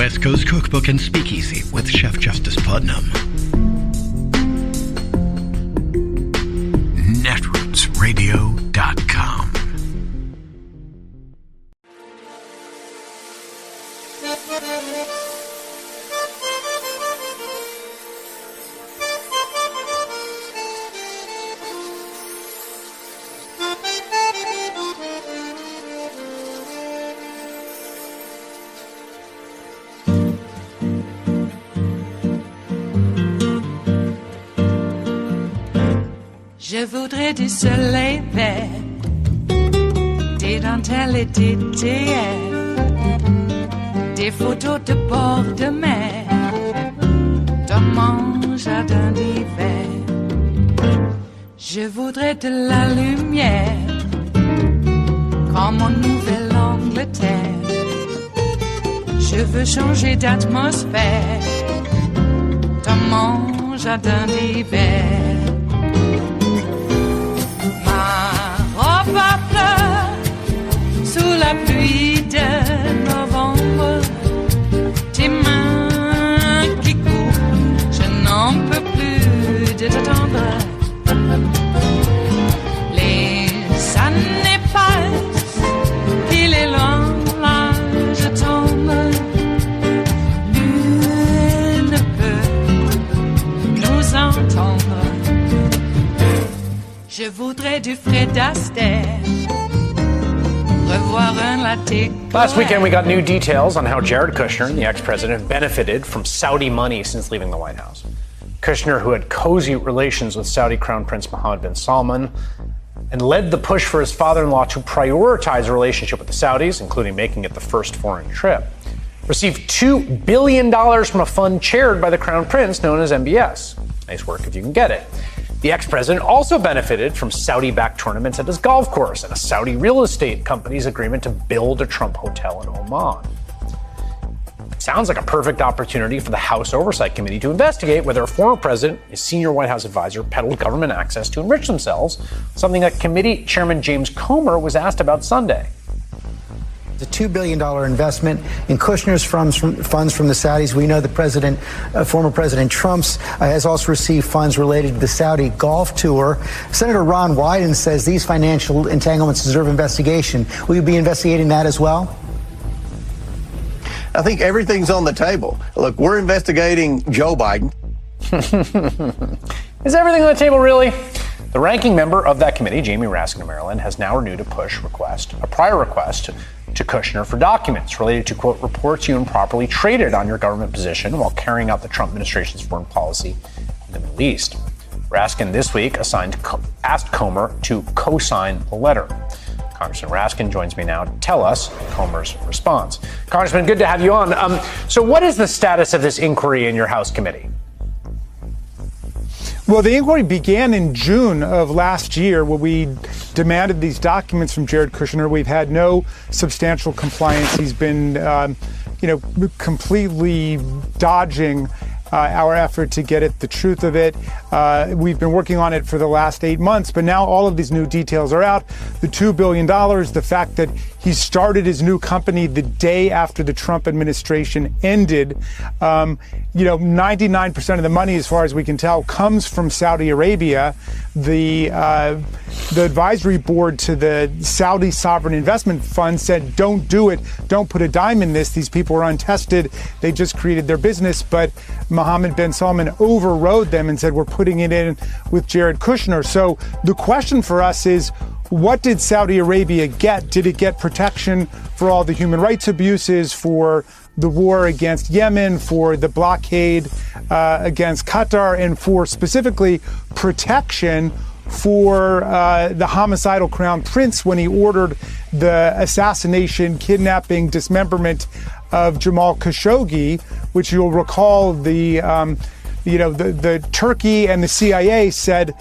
West Coast Cookbook and Speakeasy with Chef Justice Putnam. Netrootsradio.com. Je voudrais du soleil vert, des dentelles et des théières, des photos de bord de mer, dans mon jardin d'hiver. Je voudrais de la lumière, comme en Nouvelle-Angleterre. Je veux changer d'atmosphère, dans mon jardin d'hiver. Ma fleur sous la pluie de novembre, tes mains qui courent, je n'en peux plus de t'attendre. Les années passent, il est loin, là je tombe. Nul ne peut nous entendre. Je voudrais du Fred Astaire, revoir un latte. Last weekend, we got new details on how Jared Kushner, the ex-president, benefited from Saudi money since leaving the White House. Kushner, who had cozy relations with Saudi Crown Prince Mohammed bin Salman and led the push for his father-in-law to prioritize a relationship with the Saudis, including making it the first foreign trip, received $2 billion from a fund chaired by the Crown Prince known as MBS. Nice work if you can get it. The ex-president also benefited from Saudi-backed tournaments at his golf course and a Saudi real estate company's agreement to build a Trump hotel in Oman. Sounds like a perfect opportunity for the House Oversight Committee to investigate whether a former president, his senior White House advisor, peddled government access to enrich themselves, something that Committee Chairman James Comer was asked about Sunday. The $2 billion investment in Kushner's funds from the Saudis. We know the former President Trump's has also received funds related to the Saudi golf tour. Senator Ron Wyden says these financial entanglements deserve investigation. Will you be investigating that as well? I think everything's on the table. Look, we're investigating Joe Biden. Is everything on the table, really? The ranking member of that committee, Jamie Raskin of Maryland, has now renewed a prior request to Kushner for documents related to, quote, reports you improperly traded on your government position while carrying out the Trump administration's foreign policy in the Middle East. Raskin this week asked Comer to co-sign the letter. Congressman Raskin joins me now to tell us Comer's response. Congressman, good to have you on. So what is the status of this inquiry in your House committee? Well, the inquiry began in June of last year when we demanded these documents from Jared Kushner. We've had no substantial compliance. He's been, completely dodging our effort to get at the truth of it. We've been working on it for the last 8 months, but now all of these new details are out. The $2 billion, the fact that he started his new company the day after the Trump administration ended. 99% of the money, as far as we can tell, comes from Saudi Arabia. The advisory board to the Saudi Sovereign Investment Fund said, don't do it. Don't put a dime in this. These people are untested. They just created their business. But Mohammed bin Salman overrode them and said, we're putting it in with Jared Kushner. So the question for us is, what did Saudi Arabia get? Did it get protection for all the human rights abuses, for the war against Yemen, for the blockade against Qatar, and for specifically protection for the homicidal crown prince when he ordered the assassination, kidnapping, dismemberment of Jamal Khashoggi, which you'll recall the Turkey and the CIA said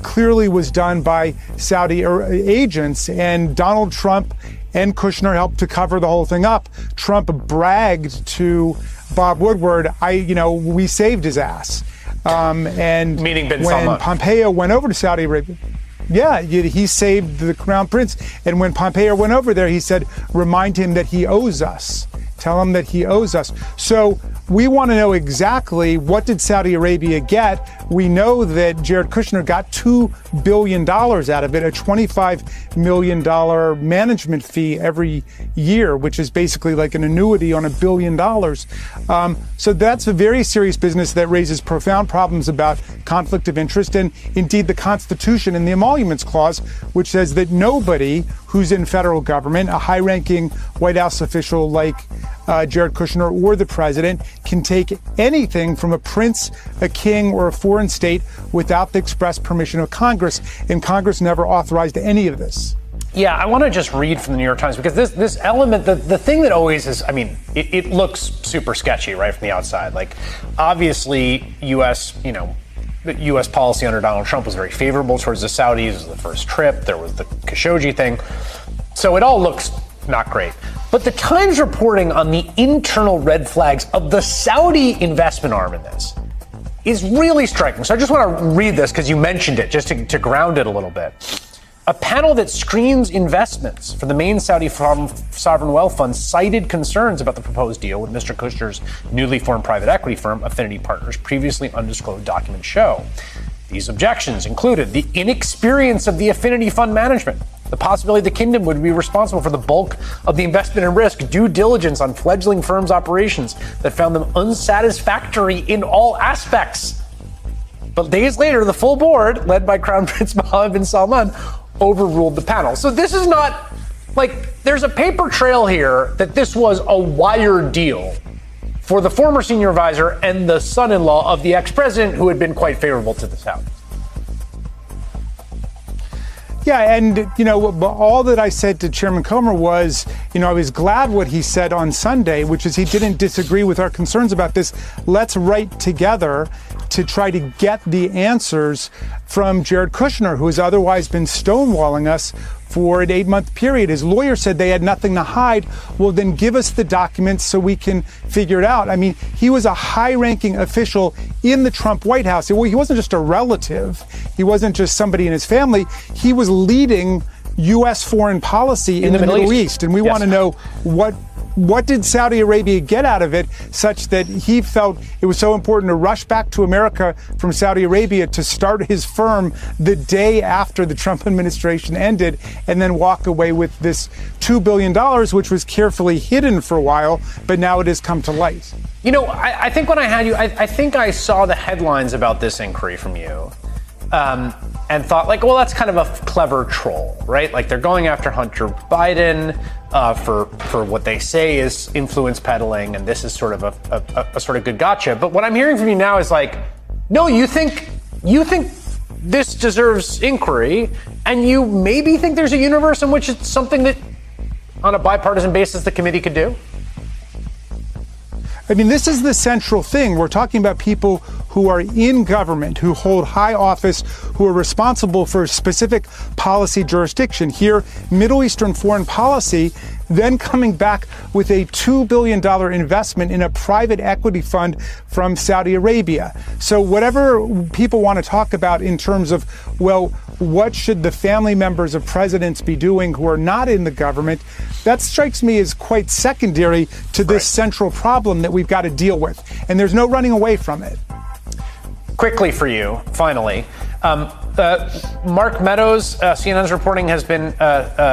clearly was done by Saudi agents, and Donald Trump and Kushner helped to cover the whole thing up. Trump bragged to Bob Woodward, we saved his ass. And meaning bin when Salman. Pompeo went over to Saudi Arabia, he saved the crown prince. And when Pompeo went over there, he said, remind him that he owes us Tell him that he owes us. So we want to know exactly what did Saudi Arabia get. We know that Jared Kushner got $2 billion out of it, a $25 million management fee every year, which is basically like an annuity on $1 billion. So that's a very serious business that raises profound problems about conflict of interest, and indeed the Constitution and the Emoluments Clause, which says that nobody who's in federal government, a high-ranking White House official like Jared Kushner or the president, can take anything from a prince, a king, or a foreign state without the express permission of Congress, and Congress never authorized any of this. Yeah, I want to just read from the New York Times, because this element, the thing that always is, I mean, it looks super sketchy right from the outside. Like, obviously, the U.S. policy under Donald Trump was very favorable towards the Saudis. It was the first trip. There was the Khashoggi thing. So it all looks not great. But the Times reporting on the internal red flags of the Saudi investment arm in this is really striking. So I just want to read this because you mentioned it, just to ground it a little bit. A panel that screens investments for the main Saudi sovereign wealth fund cited concerns about the proposed deal with Mr. Kushner's newly formed private equity firm, Affinity Partners. Previously undisclosed documents show. These objections included the inexperience of the Affinity Fund management, the possibility the kingdom would be responsible for the bulk of the investment and risk, due diligence on fledgling firms' operations that found them unsatisfactory in all aspects. But days later, the full board, led by Crown Prince Mohammed bin Salman, overruled the panel. So this is not like there's a paper trail here that this was a wired deal for the former senior advisor and the son-in-law of the ex-president, who had been quite favorable to the Saudis. Yeah, and, all that I said to Chairman Comer was, I was glad what he said on Sunday, which is he didn't disagree with our concerns about this. Let's write together to try to get the answers from Jared Kushner, who has otherwise been stonewalling us for an 8-month period. His lawyer said they had nothing to hide. Well, then give us the documents so we can figure it out. I mean, he was a high-ranking official in the Trump White House. Well, he wasn't just a relative. He wasn't just somebody in his family. He was leading U.S. foreign policy in the Middle East. And we want to know what did Saudi Arabia get out of it such that he felt it was so important to rush back to America from Saudi Arabia to start his firm the day after the Trump administration ended, and then walk away with this $2 billion, which was carefully hidden for a while, but now it has come to light. I think when I had you, I think I saw the headlines about this inquiry from you. And thought, well, that's kind of a clever troll, right? Like, they're going after Hunter Biden for what they say is influence peddling, and this is sort of a sort of good gotcha. But what I'm hearing from you now is no, you think this deserves inquiry, and you maybe think there's a universe in which it's something that, on a bipartisan basis, the committee could do? I mean, this is the central thing. We're talking about people who are in government, who hold high office, who are responsible for a specific policy jurisdiction. Here, Middle Eastern foreign policy, then coming back with a $2 billion investment in a private equity fund from Saudi Arabia. So whatever people want to talk about in terms of, what should the family members of presidents be doing who are not in the government, that strikes me as quite secondary to this central problem that we've got to deal with. And there's no running away from it. Quickly for you, finally, Mark Meadows, CNN's reporting, has been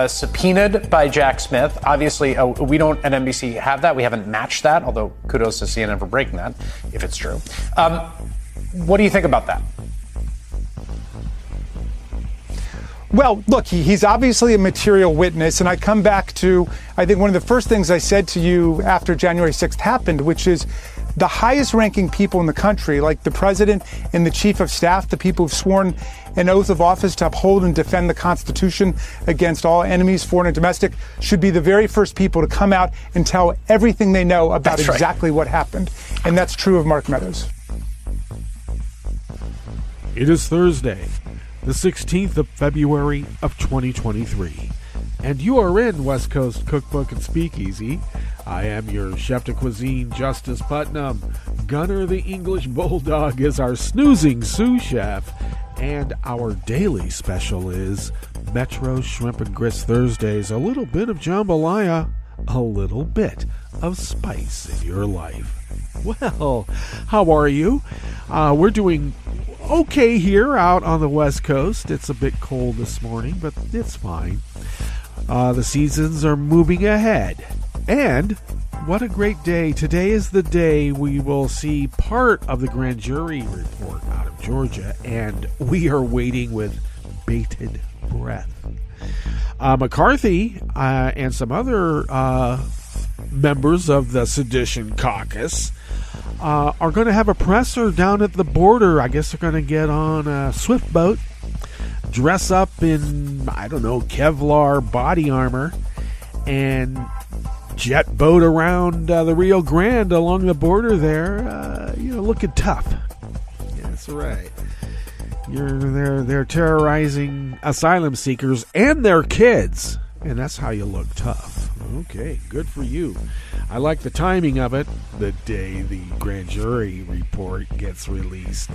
subpoenaed by Jack Smith. Obviously, we don't at NBC have that. We haven't matched that, although kudos to CNN for breaking that, if it's true. What do you think about that? Well, look, he's obviously a material witness, and I come back to, I think, one of the first things I said to you after January 6th happened, which is the highest ranking people in the country, like the president and the chief of staff, the people who've sworn an oath of office to uphold and defend the Constitution against all enemies, foreign and domestic, should be the very first people to come out and tell everything they know about exactly what happened. And that's true of Mark Meadows. It is Thursday, the 16th of February of 2023, and you are in West Coast Cookbook and Speakeasy. I am your chef de cuisine, Justice Putnam. Gunner the English Bulldog is our snoozing sous chef, and our daily special is Metro Shrimp and Grits Thursdays, a little bit of jambalaya a little bit of spice in your life. Well, how are you? We're doing okay here out on the West Coast. It's a bit cold this morning, but it's fine. The seasons are moving ahead. And what a great day. Today is the day we will see part of the grand jury report out of Georgia, and we are waiting with bated breath. McCarthy and some other members of the Sedition Caucus are going to have a presser down at the border. I guess they're going to get on a swift boat, dress up in, I don't know, Kevlar body armor, and jet boat around the Rio Grande along the border there, looking tough. Yeah, that's right. They're terrorizing asylum seekers and their kids, and that's how you look tough. Okay, good for you. I like the timing of it, the day the grand jury report gets released.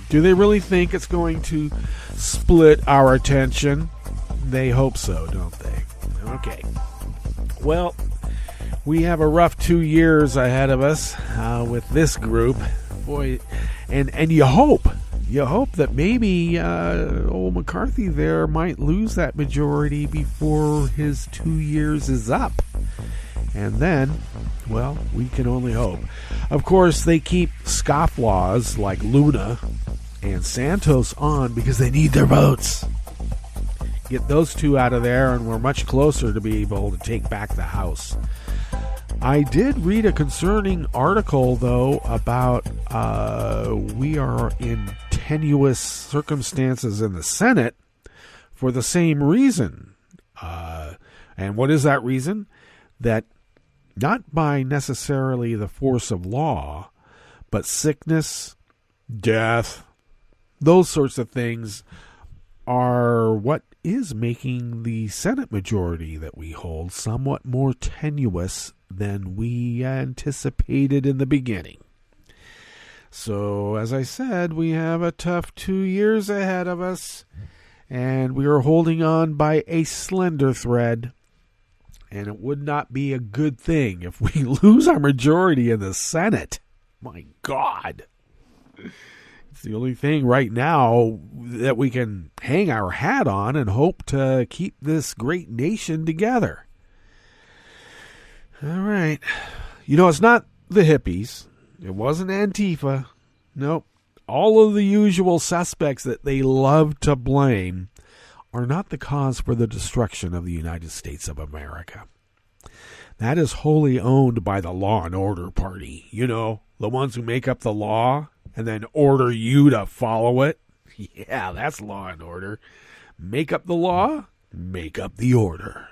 Do they really think it's going to split our attention? They hope so, don't they? Okay. Well, we have a rough 2 years ahead of us with this group. Boy, and you hope that maybe old McCarthy there might lose that majority before his 2 years is up. And then, well, we can only hope. Of course, they keep scofflaws like Luna and Santos on because they need their votes. Get those two out of there, and we're much closer to be able to take back the House. I did read a concerning article, though, about we are in tenuous circumstances in the Senate for the same reason. And what is that reason? That not by necessarily the force of law, but sickness, death, those sorts of things are what is making the Senate majority that we hold somewhat more tenuous than we anticipated in the beginning. So, as I said, we have a tough 2 years ahead of us, and we are holding on by a slender thread, and it would not be a good thing if we lose our majority in the Senate. My God. It's the only thing right now that we can hang our hat on and hope to keep this great nation together. All right. It's not the hippies. It wasn't Antifa. Nope. All of the usual suspects that they love to blame are not the cause for the destruction of the United States of America. That is wholly owned by the Law and Order Party. The ones who make up the law and then order you to follow it. Yeah, that's law and order. Make up the law, make up the order.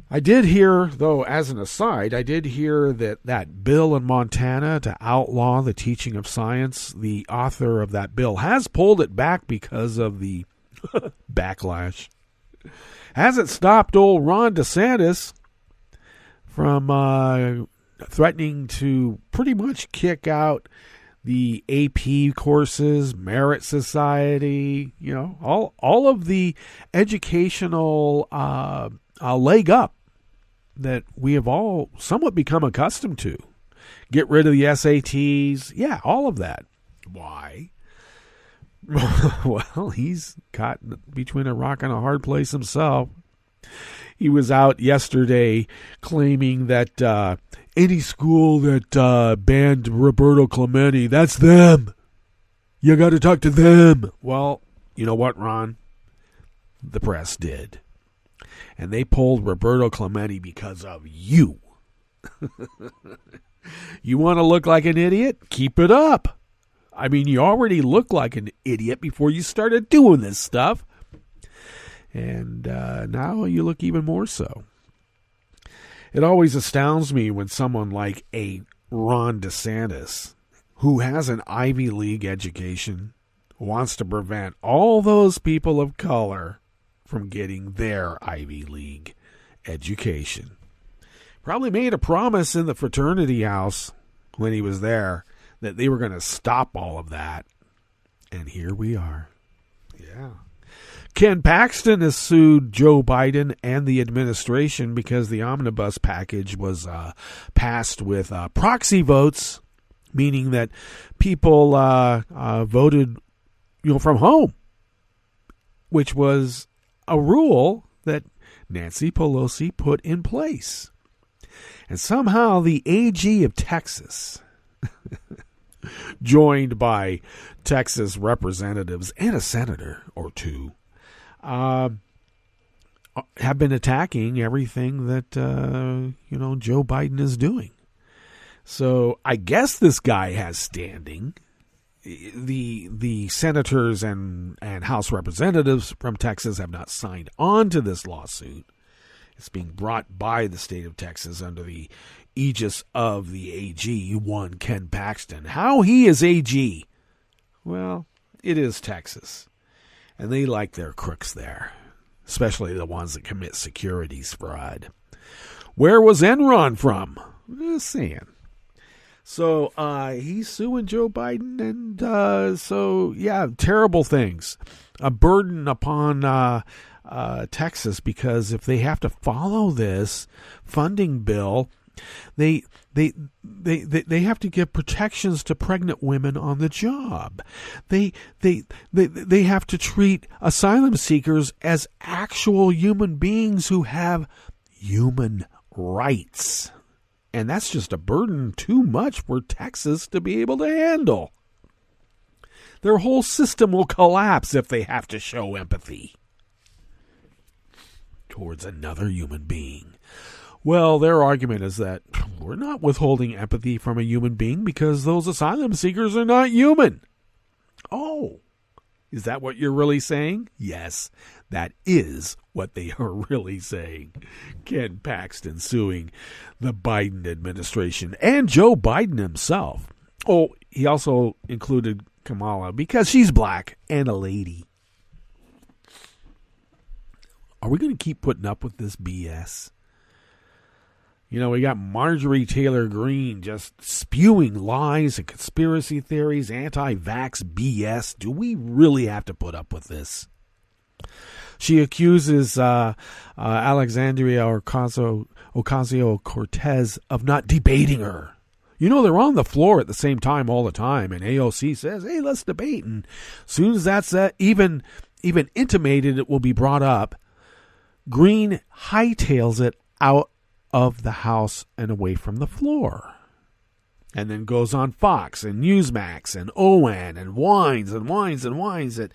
I did hear, though, as an aside, that bill in Montana to outlaw the teaching of science, the author of that bill has pulled it back because of the backlash. Hasn't stopped old Ron DeSantis from threatening to pretty much kick out the AP courses, Merit Society, all of the educational leg up that we have all somewhat become accustomed to. Get rid of the SATs. Yeah, all of that. Why? Well, he's caught between a rock and a hard place himself. He was out yesterday claiming that any school that banned Roberto Clemente, that's them. You got to talk to them. Well, you know what, Ron? The press did. And they pulled Roberto Clemente because of you. You want to look like an idiot? Keep it up. I mean, you already look like an idiot before you started doing this stuff. And now you look even more so. It always astounds me when someone like a Ron DeSantis, who has an Ivy League education, wants to prevent all those people of color from getting their Ivy League education. Probably made a promise in the fraternity house when he was there that they were going to stop all of that. And here we are. Yeah. Ken Paxton has sued Joe Biden and the administration because the omnibus package was passed with proxy votes, meaning that people voted, from home, which was a rule that Nancy Pelosi put in place. And somehow the AG of Texas, joined by Texas representatives and a senator or two, have been attacking everything that, Joe Biden is doing. So I guess this guy has standing. The senators and House representatives from Texas have not signed on to this lawsuit. It's being brought by the state of Texas under the aegis of the AG, one Ken Paxton. How he is AG? Well, it is Texas. And they like their crooks there, especially the ones that commit securities fraud. Where was Enron from? Just saying. So he's suing Joe Biden, and terrible things. A burden upon Texas, because if they have to follow this funding bill, they have to give protections to pregnant women on the job. They have to treat asylum seekers as actual human beings who have human rights. And that's just a burden too much for Texas to be able to handle. Their whole system will collapse if they have to show empathy towards another human being. Well, their argument is that we're not withholding empathy from a human being because those asylum seekers are not human. Oh, is that what you're really saying? Yes, that is what they are really saying. Ken Paxton suing the Biden administration and Joe Biden himself. Oh, he also included Kamala because she's black and a lady. Are we going to keep putting up with this BS? We got Marjorie Taylor Greene just spewing lies and conspiracy theories, anti-vax BS. Do we really have to put up with this? She accuses Alexandria Ocasio-Cortez of not debating her. They're on the floor at the same time all the time, and AOC says, hey, let's debate. And as soon as that's even intimated it will be brought up, Greene hightails it out of the House and away from the floor. And then goes on Fox and Newsmax and OAN and whines that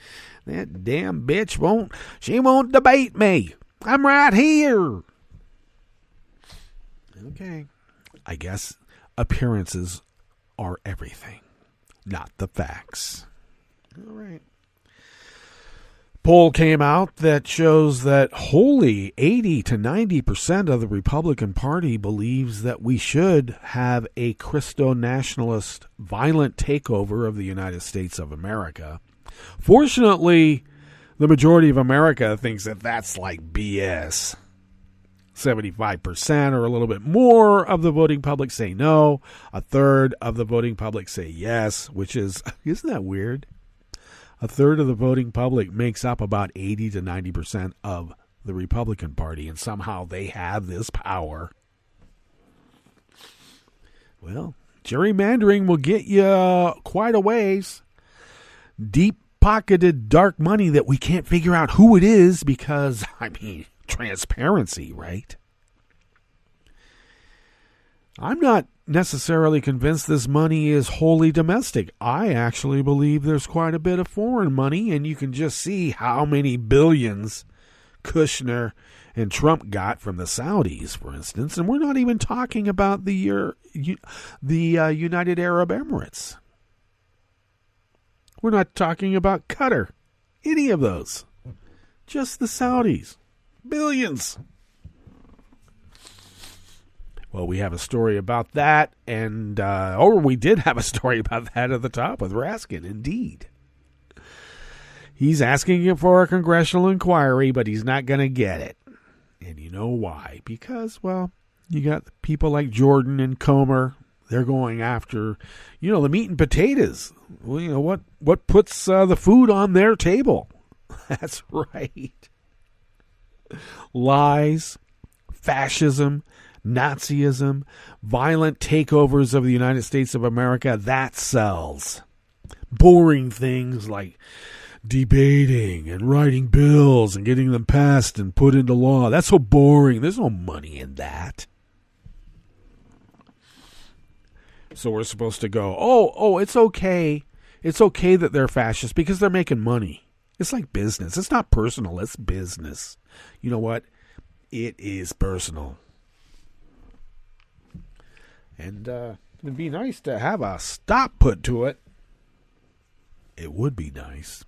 damn bitch won't debate me. I'm right here. Okay. I guess appearances are everything, not the facts. All right. Poll came out that shows that wholly 80 to 90% of the Republican Party believes that we should have a Christo-nationalist violent takeover of the United States of America. Fortunately, the majority of America thinks that that's like BS. 75% or a little bit more of the voting public say no. A third of the voting public say yes, which isn't that weird? A third of the voting public makes up about 80 to 90% of the Republican Party, and somehow they have this power. Well, gerrymandering will get you quite a ways. Deep-pocketed dark money that we can't figure out who it is because, transparency, right? I'm not necessarily convinced this money is wholly domestic. I actually believe there's quite a bit of foreign money, and you can just see how many billions Kushner and Trump got from the Saudis, for instance. And we're not even talking about the United Arab Emirates. We're not talking about Qatar, any of those. Just the Saudis. Billions. Well, we have a story about that, and we did have a story about that at the top with Raskin, indeed. He's asking for a congressional inquiry, but he's not going to get it. And you know why? Because, you got people like Jordan and Comer. They're going after, the meat and potatoes. What puts the food on their table? That's right. Lies, fascism, Nazism, violent takeovers of the United States of America, that sells. Boring things like debating and writing bills and getting them passed and put into law, that's so boring. There's no money in that. So we're supposed to go, oh, it's okay. It's okay that they're fascists because they're making money. It's like business. It's not personal. It's business. You know what? It is personal. And it'd be nice to have a stop put to it. It would be nice.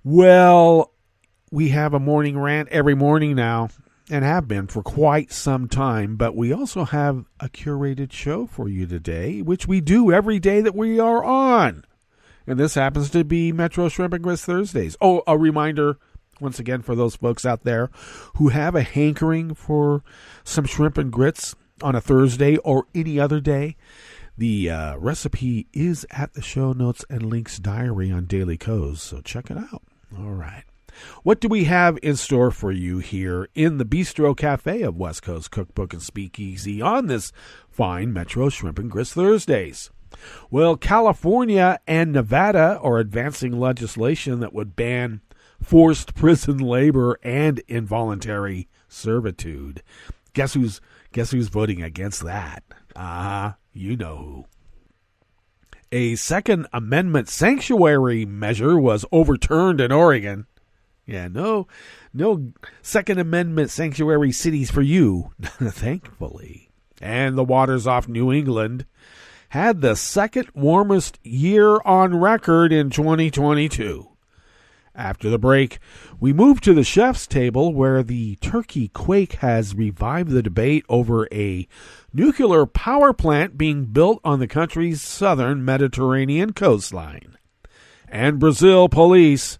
Well, we have a morning rant every morning now, and have been for quite some time, but we also have a curated show for you today, which we do every day that we are on. And this happens to be Metro Shrimp and Grits Thursdays. Oh, a reminder, once again, for those folks out there who have a hankering for some shrimp and grits on a Thursday or any other day, the recipe is at the show notes and links diary on Daily Co's, so check it out. All right. What do we have in store for you here in the Bistro Cafe of West Coast Cookbook and Speakeasy on this fine Metro Shrimp and Grits Thursdays? Well, California and Nevada are advancing legislation that would ban forced prison labor and involuntary servitude. Guess who's voting against that? You know who. A Second Amendment sanctuary measure was overturned in Oregon. Yeah, no Second Amendment sanctuary cities for you, thankfully. And the waters off New England had the second warmest year on record in 2022. After the break, we move to the chef's table where the turkey quake has revived the debate over a nuclear power plant being built on the country's southern Mediterranean coastline. And Brazil police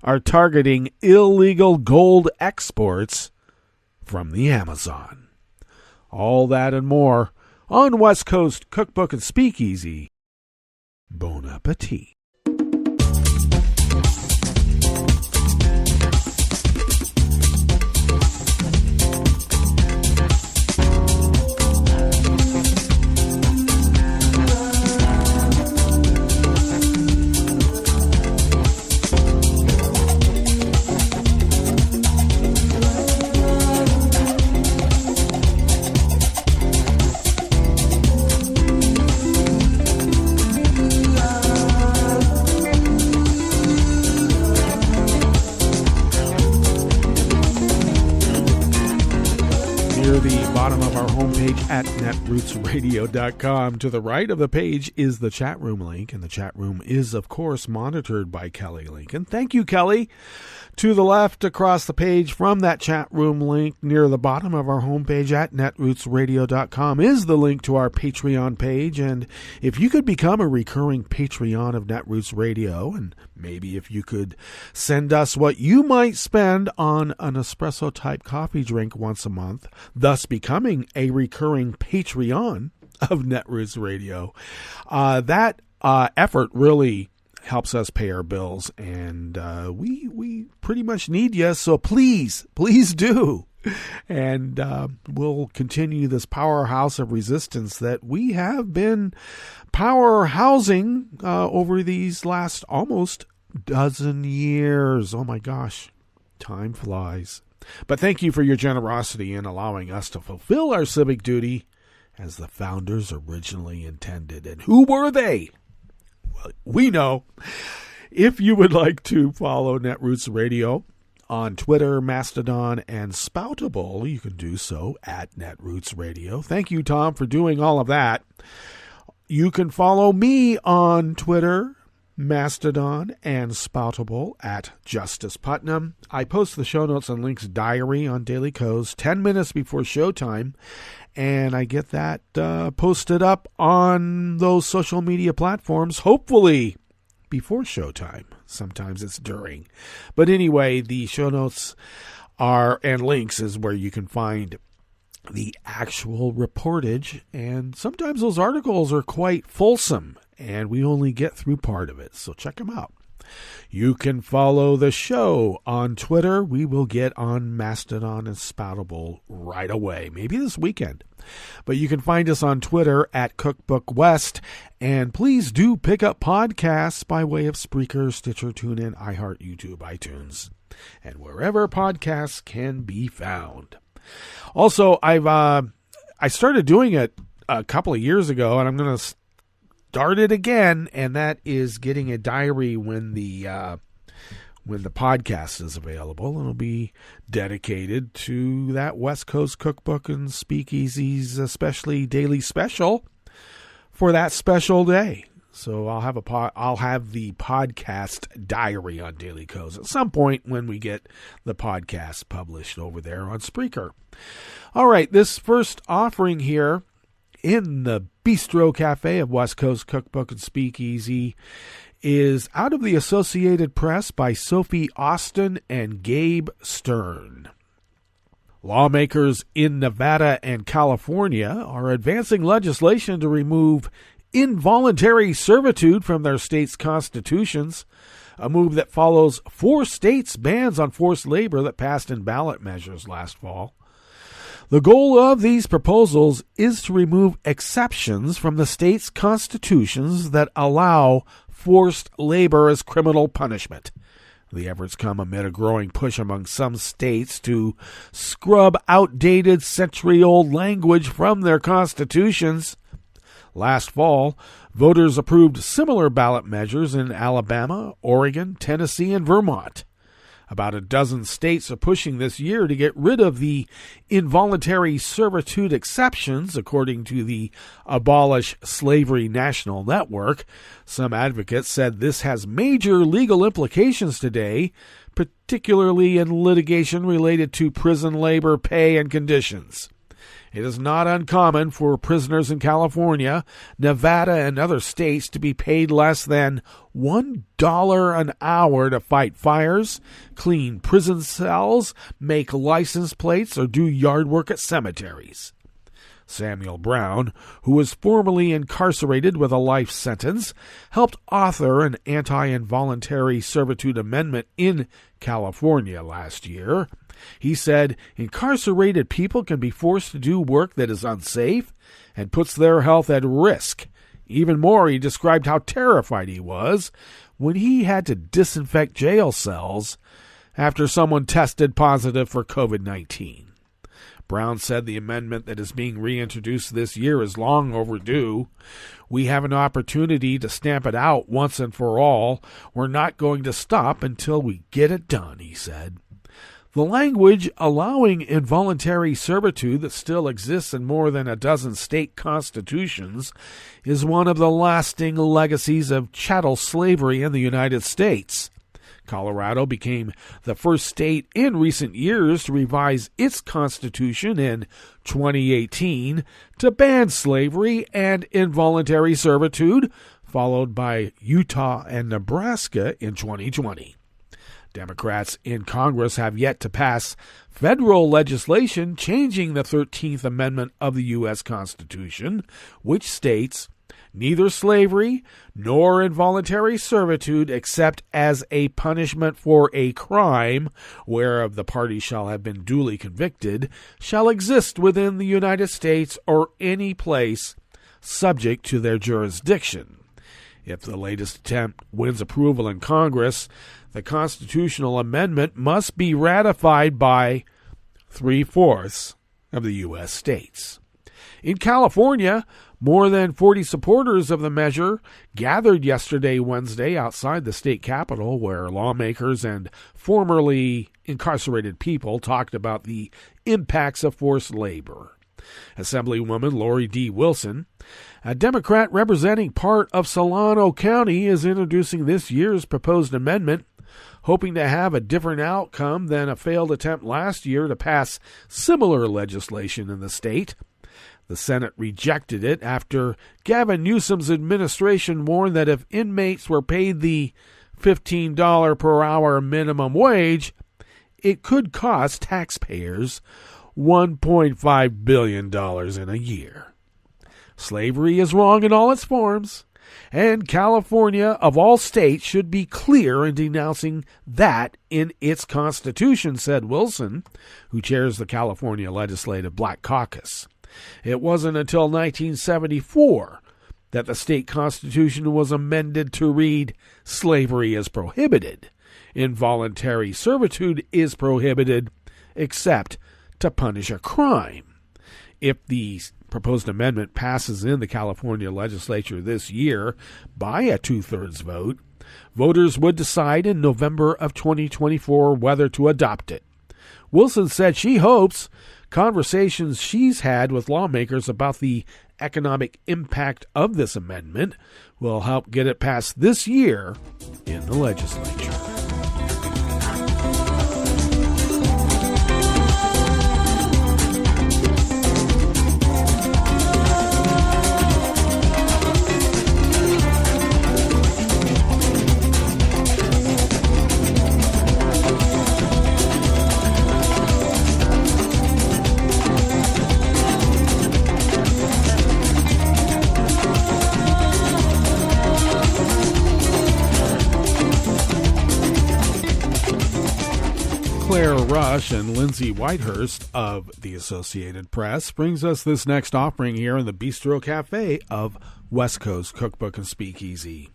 are targeting illegal gold exports from the Amazon. All that and more on West Coast Cookbook and Speakeasy. Bon appetit. At netrootsradio.com. To the right of the page is the chat room link, and the chat room is, of course, monitored by Kelly Lincoln. Thank you, Kelly. To the left across the page from that chat room link near the bottom of our homepage at netrootsradio.com is the link to our Patreon page. And if you could become a recurring Patreon of Netroots Radio, and maybe if you could send us what you might spend on an espresso-type coffee drink once a month, thus becoming a recurring Patreon of Netroots Radio, that effort really helps us pay our bills, and we pretty much need you, so please do. And we'll continue this powerhouse of resistance that we have been powerhousing over these last almost dozen years. Oh my gosh, time flies. But thank you for your generosity in allowing us to fulfill our civic duty as the founders originally intended. And who were they? Well, we know. If you would like to follow Netroots Radio on Twitter, Mastodon, and Spoutable, you can do so at Netroots Radio. Thank you, Tom, for doing all of that. You can follow me on Twitter, Mastodon, and Spoutable at Justice Putnam. I post the show notes and links diary on Daily Co's 10 minutes before showtime, and I get that posted up on those social media platforms, hopefully before showtime. Sometimes it's during. But anyway, the show notes and links is where you can find the actual reportage, and sometimes those articles are quite fulsome, and we only get through part of it, so check them out. You can follow the show on Twitter. We will get on Mastodon and Spoutable right away, maybe this weekend. But you can find us on Twitter at Cookbook West. And please do pick up podcasts by way of Spreaker, Stitcher, TuneIn, iHeart, YouTube, iTunes, and wherever podcasts can be found. Also, I started doing it a couple of years ago, and I'm going to start it again, and that is getting a diary when the podcast is available. It'll be dedicated to that West Coast Cookbook and Speakeasy's especially daily special for that special day. So I'll have the podcast diary on Daily Coast at some point when we get the podcast published over there on Spreaker. All right, this first offering here in the Bistro Cafe of West Coast Cookbook and Speakeasy is out of the Associated Press by Sophie Austin and Gabe Stern. Lawmakers in Nevada and California are advancing legislation to remove involuntary servitude from their states' constitutions, a move that follows 4 states' bans on forced labor that passed in ballot measures last fall. The goal of these proposals is to remove exceptions from the states' constitutions that allow forced labor as criminal punishment. The efforts come amid a growing push among some states to scrub outdated century-old language from their constitutions. Last fall, voters approved similar ballot measures in Alabama, Oregon, Tennessee, and Vermont. About a dozen states are pushing this year to get rid of the involuntary servitude exceptions, according to the Abolish Slavery National Network. Some advocates said this has major legal implications today, particularly in litigation related to prison labor pay and conditions. It is not uncommon for prisoners in California, Nevada, and other states to be paid less than $1 an hour to fight fires, clean prison cells, make license plates, or do yard work at cemeteries. Samuel Brown, who was formerly incarcerated with a life sentence, helped author an anti-involuntary servitude amendment in California last year. He said, incarcerated people can be forced to do work that is unsafe and puts their health at risk. Even more, he described how terrified he was when he had to disinfect jail cells after someone tested positive for COVID-19. Brown said the amendment that is being reintroduced this year is long overdue. We have an opportunity to stamp it out once and for all. We're not going to stop until we get it done, he said. The language allowing involuntary servitude that still exists in more than a dozen state constitutions is one of the lasting legacies of chattel slavery in the United States. Colorado became the first state in recent years to revise its constitution in 2018 to ban slavery and involuntary servitude, followed by Utah and Nebraska in 2020. Democrats in Congress have yet to pass federal legislation changing the 13th Amendment of the U.S. Constitution, which states, neither slavery nor involuntary servitude except as a punishment for a crime whereof the party shall have been duly convicted shall exist within the United States or any place subject to their jurisdiction. If the latest attempt wins approval in Congress, the constitutional amendment must be ratified by 3/4 of the U.S. states. In California, more than 40 supporters of the measure gathered yesterday, Wednesday, outside the state capitol, where lawmakers and formerly incarcerated people talked about the impacts of forced labor. Assemblywoman Lori D. Wilson, a Democrat representing part of Solano County, is introducing this year's proposed amendment, hoping to have a different outcome than a failed attempt last year to pass similar legislation in the state. The Senate rejected it after Gavin Newsom's administration warned that if inmates were paid the $15 per hour minimum wage, it could cost taxpayers $1.5 billion in a year. Slavery is wrong in all its forms, And California, of all states, should be clear in denouncing that in its constitution, said Wilson, who chairs the California Legislative Black Caucus. It wasn't until 1974 that the state constitution was amended to read, slavery is prohibited. Involuntary servitude is prohibited, except to punish a crime. If the proposed amendment passes in the California legislature this year by a 2/3 vote, voters would decide in November of 2024 whether to adopt it. Wilson said she hopes conversations she's had with lawmakers about the economic impact of this amendment will help get it passed this year in the legislature. Claire Rush and Lindsay Whitehurst of the Associated Press brings us this next offering here in the Bistro Cafe of West Coast Cookbook and Speakeasy.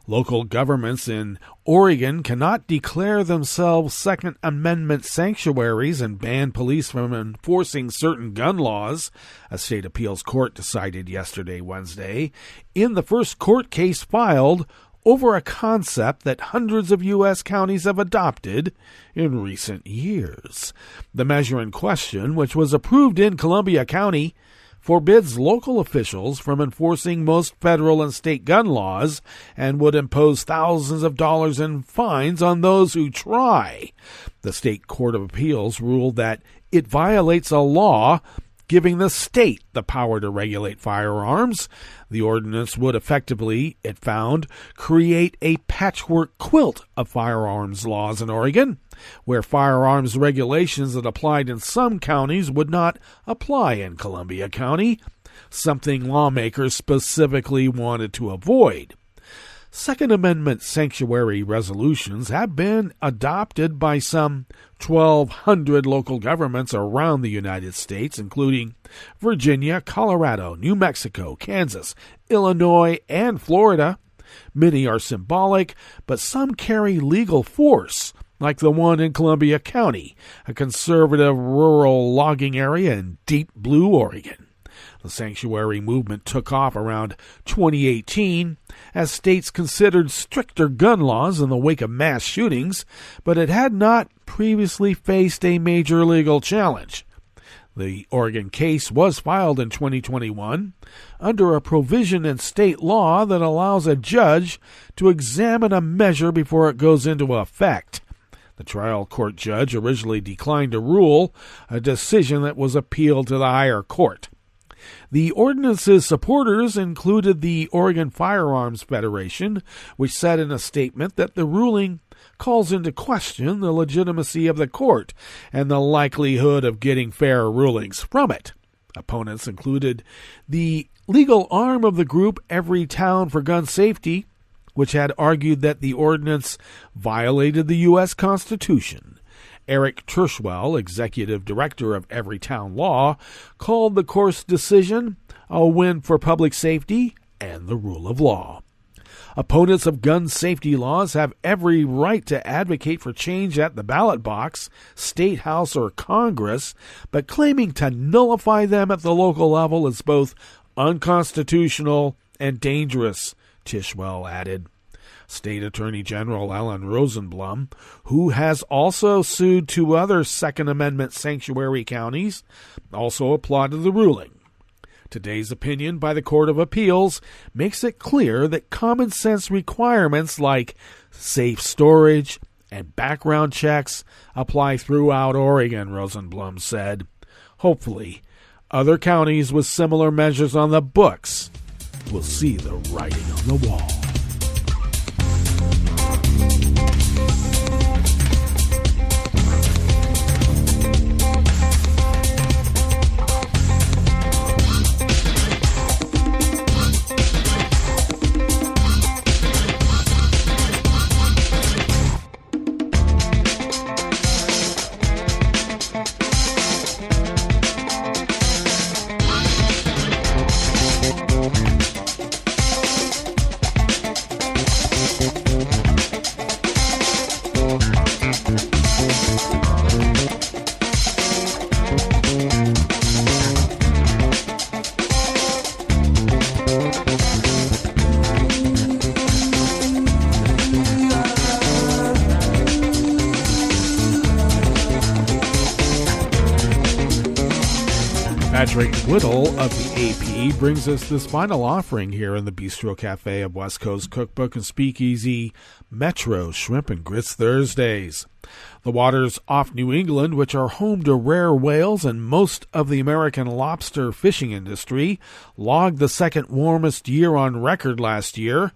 Local governments in Oregon cannot declare themselves Second Amendment sanctuaries and ban police from enforcing certain gun laws, a state appeals court decided yesterday, Wednesday, in the first court case filed over a concept that hundreds of U.S. counties have adopted in recent years. The measure in question, which was approved in Columbia County, forbids local officials from enforcing most federal and state gun laws and would impose thousands of dollars in fines on those who try. The State Court of Appeals ruled that it violates a law giving the state the power to regulate firearms. The ordinance would effectively, it found, create a patchwork quilt of firearms laws in Oregon, where firearms regulations that applied in some counties would not apply in Columbia County, something lawmakers specifically wanted to avoid. Second Amendment sanctuary resolutions have been adopted by some 1,200 local governments around the United States, including Virginia, Colorado, New Mexico, Kansas, Illinois, and Florida. Many are symbolic, but some carry legal force, like the one in Columbia County, a conservative rural logging area in deep blue Oregon. The sanctuary movement took off around 2018 as states considered stricter gun laws in the wake of mass shootings, but it had not previously faced a major legal challenge. The Oregon case was filed in 2021 under a provision in state law that allows a judge to examine a measure before it goes into effect. The trial court judge originally declined to rule, a decision that was appealed to the higher court. The ordinance's supporters included the Oregon Firearms Federation, which said in a statement that the ruling calls into question the legitimacy of the court and the likelihood of getting fair rulings from it. Opponents included the legal arm of the group Every Town for Gun Safety, which had argued that the ordinance violated the U.S. Constitution. Eric Tershwell, executive director of Everytown Law, called the court's decision a win for public safety and the rule of law. Opponents of gun safety laws have every right to advocate for change at the ballot box, state house, or Congress, but claiming to nullify them at the local level is both unconstitutional and dangerous, Tishwell added. State Attorney General Ellen Rosenblum, who has also sued two other Second Amendment sanctuary counties, also applauded the ruling. Today's opinion by the Court of Appeals makes it clear that common sense requirements like safe storage and background checks apply throughout Oregon, Rosenblum said. Hopefully, other counties with similar measures on the books will see the writing on the wall. Patrick Whittle of the AP brings us this final offering here in the Bistro Cafe of West Coast Cookbook and Speakeasy Metro Shrimp and Grits Thursdays. The waters off New England, which are home to rare whales and most of the American lobster fishing industry, logged the second warmest year on record last year.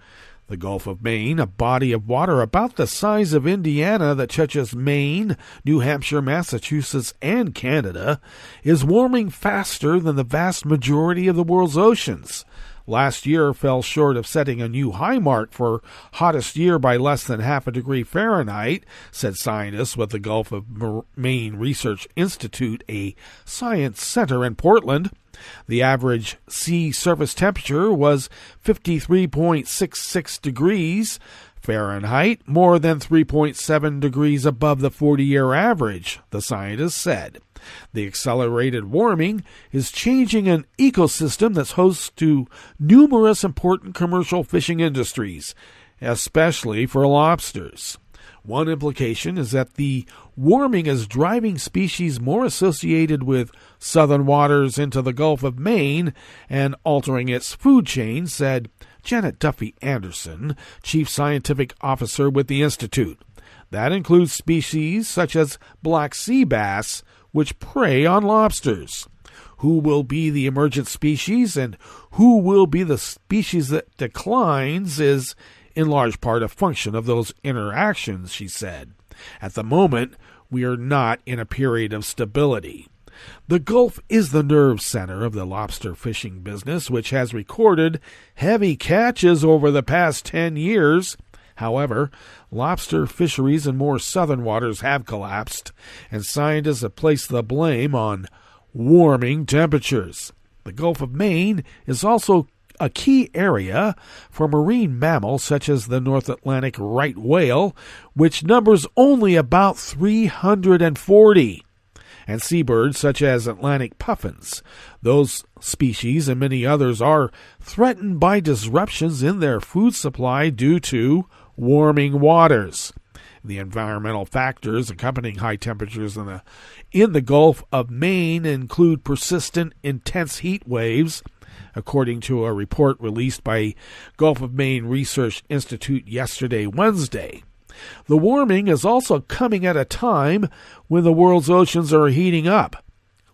The Gulf of Maine, a body of water about the size of Indiana that touches Maine, New Hampshire, Massachusetts, and Canada, is warming faster than the vast majority of the world's oceans. Last year fell short of setting a new high mark for hottest year by less than half a degree Fahrenheit, said scientists with the Gulf of Maine Research Institute, a science center in Portland. The average sea surface temperature was 53.66 degrees Fahrenheit, more than 3.7 degrees above the 40-year average, the scientists said. The accelerated warming is changing an ecosystem that's host to numerous important commercial fishing industries, especially for lobsters. One implication is that the warming is driving species more associated with southern waters into the Gulf of Maine and altering its food chain, said Janet Duffy Anderson, Chief Scientific Officer with the Institute. That includes species such as black sea bass, which prey on lobsters. Who will be the emergent species and who will be the species that declines is in large part a function of those interactions, she said. At the moment, we are not in a period of stability. The Gulf is the nerve center of the lobster fishing business, which has recorded heavy catches over the past 10 years. However, lobster fisheries in more southern waters have collapsed, and scientists have placed the blame on warming temperatures. The Gulf of Maine is also a key area for marine mammals such as the North Atlantic right whale, which numbers only about 340, and seabirds such as Atlantic puffins. Those species and many others are threatened by disruptions in their food supply due to warming waters. The environmental factors accompanying high temperatures in the Gulf of Maine include persistent, intense heat waves, according to a report released by Gulf of Maine Research Institute yesterday, Wednesday. The warming is also coming at a time when the world's oceans are heating up.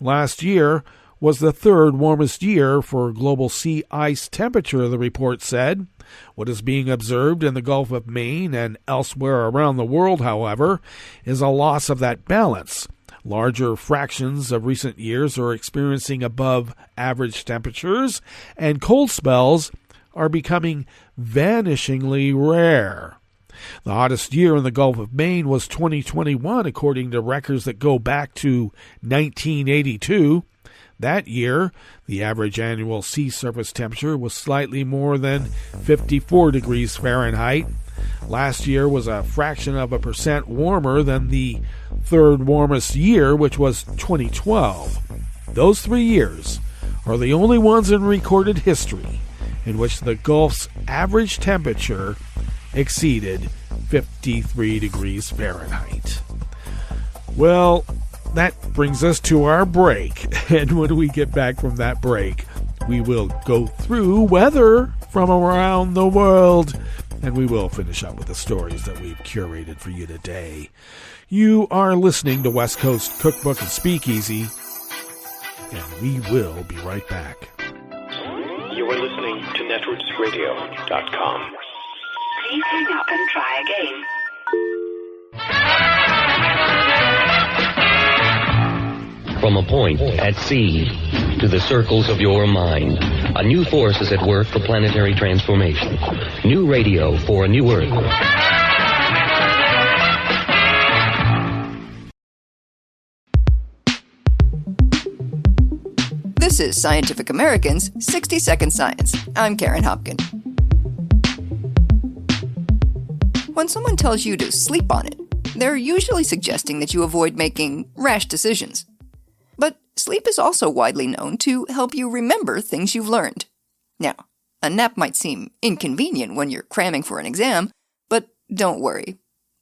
Last year was the third warmest year for global sea ice temperature, the report said. What is being observed in the Gulf of Maine and elsewhere around the world, however, is a loss of that balance. Larger fractions of recent years are experiencing above average temperatures, and cold spells are becoming vanishingly rare. The hottest year in the Gulf of Maine was 2021, according to records that go back to 1982. That year, the average annual sea surface temperature was slightly more than 54 degrees Fahrenheit. Last year was a fraction of a percent warmer than the third warmest year, which was 2012. Those 3 years are the only ones in recorded history in which the Gulf's average temperature exceeded 53 degrees Fahrenheit. Well, that brings us to our break. And when we get back from that break, we will go through weather from around the world, and we will finish up with the stories that we've curated for you today. You are listening to West Coast Cookbook and Speakeasy, and we will be right back. You are listening to netrootsradio.com. Please hang up and try again. From a point at sea to the circles of your mind, a new force is at work for planetary transformation. New radio for a new Earth. This is Scientific American's 60-Second Science. I'm Karen Hopkin. When someone tells you to sleep on it, they're usually suggesting that you avoid making rash decisions. But sleep is also widely known to help you remember things you've learned. Now, a nap might seem inconvenient when you're cramming for an exam, but don't worry,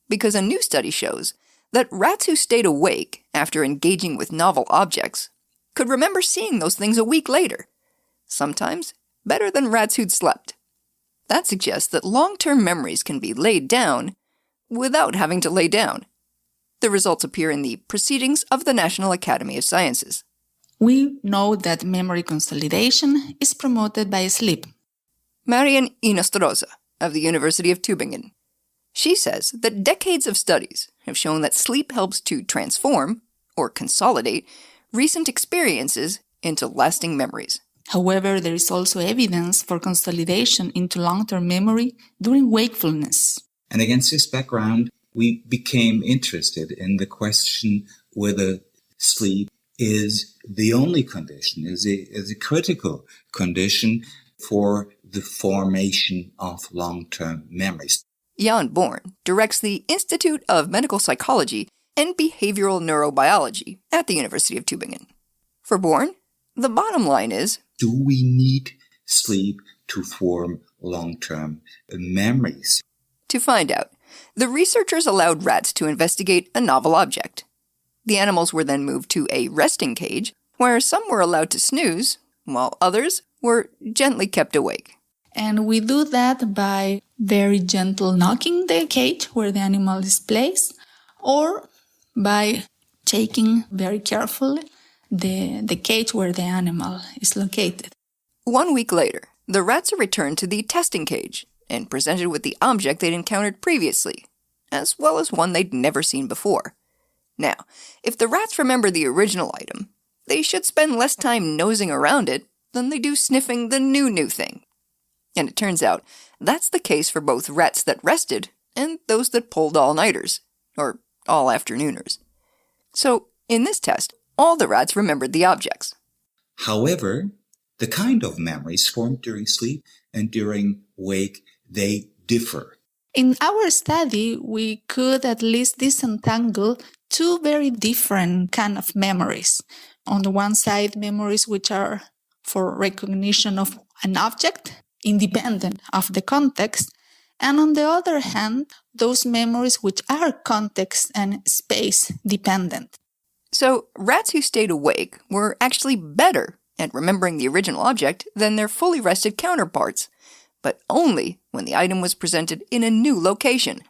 because a new study shows that rats who stayed awake after engaging with novel objects could remember seeing those things a week later, sometimes better than rats who'd slept. That suggests that long-term memories can be laid down without having to lay down. The results appear in the Proceedings of the National Academy of Sciences. We know that memory consolidation is promoted by sleep. Marian Inostroza of the University of Tübingen. She says that decades of studies have shown that sleep helps to transform, or consolidate, recent experiences into lasting memories. However, there is also evidence for consolidation into long-term memory during wakefulness. And against this background, we became interested in the question whether sleep is the only condition, is a critical condition for the formation of long-term memories. Jan Born directs the Institute of Medical Psychology and Behavioral Neurobiology at the University of Tübingen. For Born, the bottom line is, do we need sleep to form long-term memories? To find out, the researchers allowed rats to investigate a novel object. The animals were then moved to a resting cage, where some were allowed to snooze, while others were gently kept awake. And we do that by very gentle knocking the cage where the animal is placed, or by taking very carefully the cage where the animal is located. 1 week later, the rats are returned to the testing cage and presented with the object they'd encountered previously, as well as one they'd never seen before. Now, if the rats remember the original item, they should spend less time nosing around it than they do sniffing the new thing. And it turns out that's the case for both rats that rested and those that pulled all-nighters, or all-afternooners. So, in this test, all the rats remembered the objects. However, the kind of memories formed during sleep and during wake, they differ. In our study, we could at least disentangle two very different kind of memories. On the one side, memories which are for recognition of an object, independent of the context, and on the other hand, those memories which are context and space dependent. So, rats who stayed awake were actually better at remembering the original object than their fully rested counterparts, but only when the item was presented in a new location.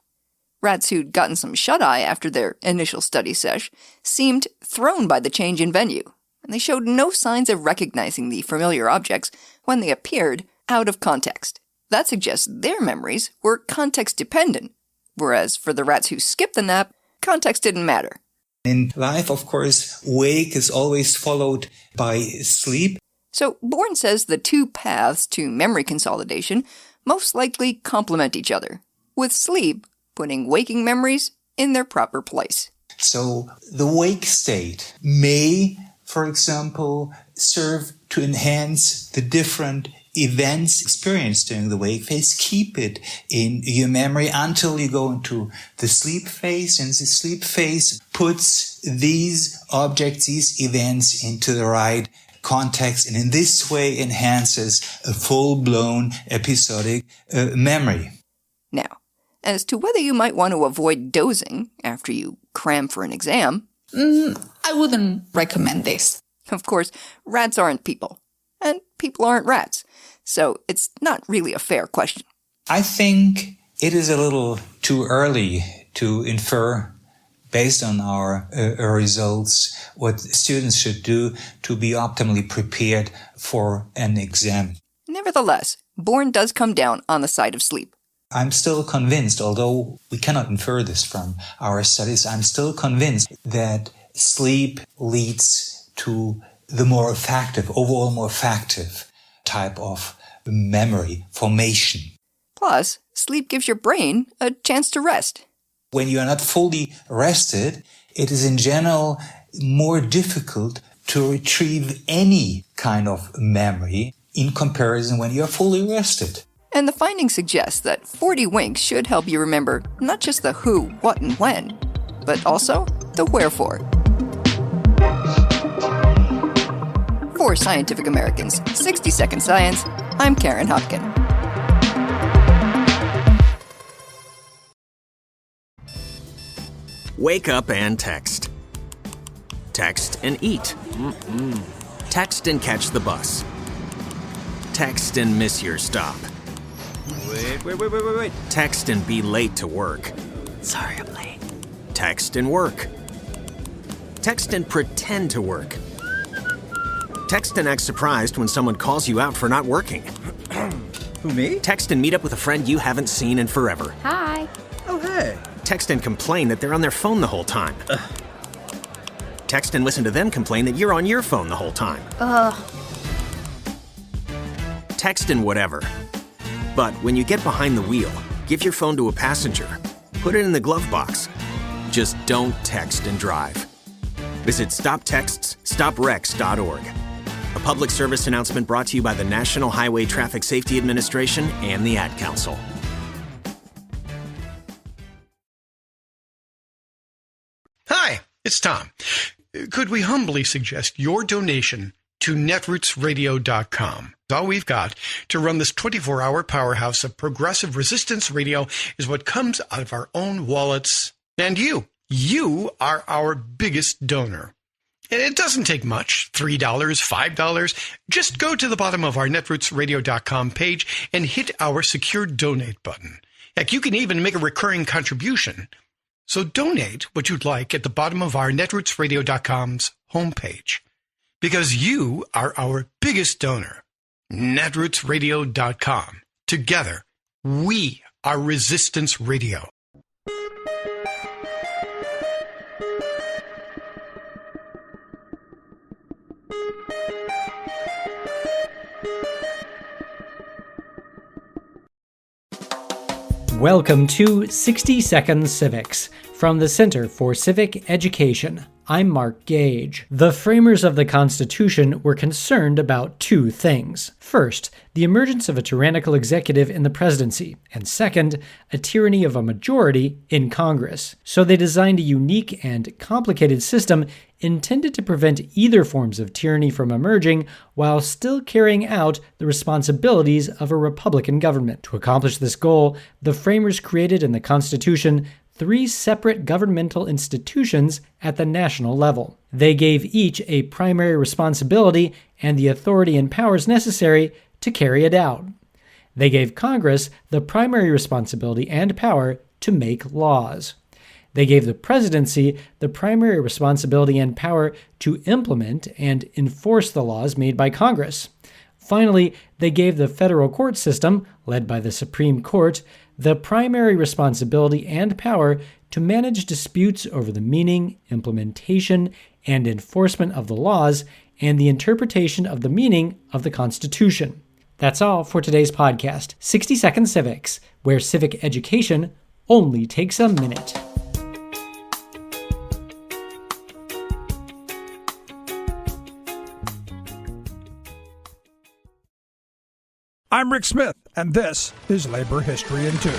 Rats who'd gotten some shut-eye after their initial study sesh seemed thrown by the change in venue, and they showed no signs of recognizing the familiar objects when they appeared out of context. That suggests their memories were context-dependent, whereas for the rats who skipped the nap, context didn't matter. In life, of course, wake is always followed by sleep. So Born says the two paths to memory consolidation most likely complement each other, with sleep putting waking memories in their proper place. So the wake state may, for example, serve to enhance the different events experienced during the wake phase, keep it in your memory until you go into the sleep phase, and the sleep phase puts these objects, these events into the right context, and in this way enhances a full-blown episodic memory. Now, as to whether you might want to avoid dozing after you cram for an exam, I wouldn't recommend this. Of course, rats aren't people, and people aren't rats, so it's not really a fair question. I think it is a little too early to infer, based on our results, what students should do to be optimally prepared for an exam. Nevertheless, Born does come down on the side of sleep. I'm still convinced, although we cannot infer this from our studies, I'm still convinced that sleep leads to the more effective, overall more effective type of memory formation. Plus, sleep gives your brain a chance to rest. When you are not fully rested, it is in general more difficult to retrieve any kind of memory in comparison when you are fully rested. And the findings suggest that 40 winks should help you remember not just the who, what, and when, but also the wherefore. For Scientific American's 60-Second Science, I'm Karen Hopkin. Wake up and text. Text and eat. Text and catch the bus. Text and miss your stop. Wait. Text and be late to work. Sorry, I'm late. Text and work. Text and pretend to work. Text and act surprised when someone calls you out for not working. Who, me? Text and meet up with a friend you haven't seen in forever. Hi. Oh, hey. Text and complain that they're on their phone the whole time. Text and listen to them complain that you're on your phone the whole time. Text and whatever. But when you get behind the wheel, give your phone to a passenger. Put it in the glove box. Just don't text and drive. Visit StopTextsStopWrecks.org. A public service announcement brought to you by the National Highway Traffic Safety Administration and the Ad Council. Hi, it's Tom. Could we humbly suggest your donation to netrootsradio.com? All we've got to run this 24-hour powerhouse of progressive resistance radio is what comes out of our own wallets. And you are our biggest donor. And it doesn't take much, $3, $5. Just go to the bottom of our netrootsradio.com page and hit our secure donate button. Heck, you can even make a recurring contribution. So donate what you'd like at the bottom of our netrootsradio.com's homepage. Because you are our biggest donor. netrootsradio.com. Together, we are Resistance Radio. Welcome to 60 Seconds Civics from the Center for Civic Education. I'm Mark Gage. The framers of the Constitution were concerned about two things. First, the emergence of a tyrannical executive in the presidency, and second, a tyranny of a majority in Congress. So they designed a unique and complicated system intended to prevent either forms of tyranny from emerging while still carrying out the responsibilities of a Republican government. To accomplish this goal, the framers created in the Constitution three separate governmental institutions at the national level. They gave each a primary responsibility and the authority and powers necessary to carry it out. They gave Congress the primary responsibility and power to make laws. They gave the presidency the primary responsibility and power to implement and enforce the laws made by Congress. Finally, they gave the federal court system, led by the Supreme Court, the primary responsibility and power to manage disputes over the meaning, implementation, and enforcement of the laws and the interpretation of the meaning of the Constitution. That's all for today's podcast, 60 Second Civics, where civic education only takes a minute. I'm Rick Smith, and this is Labor History in 2.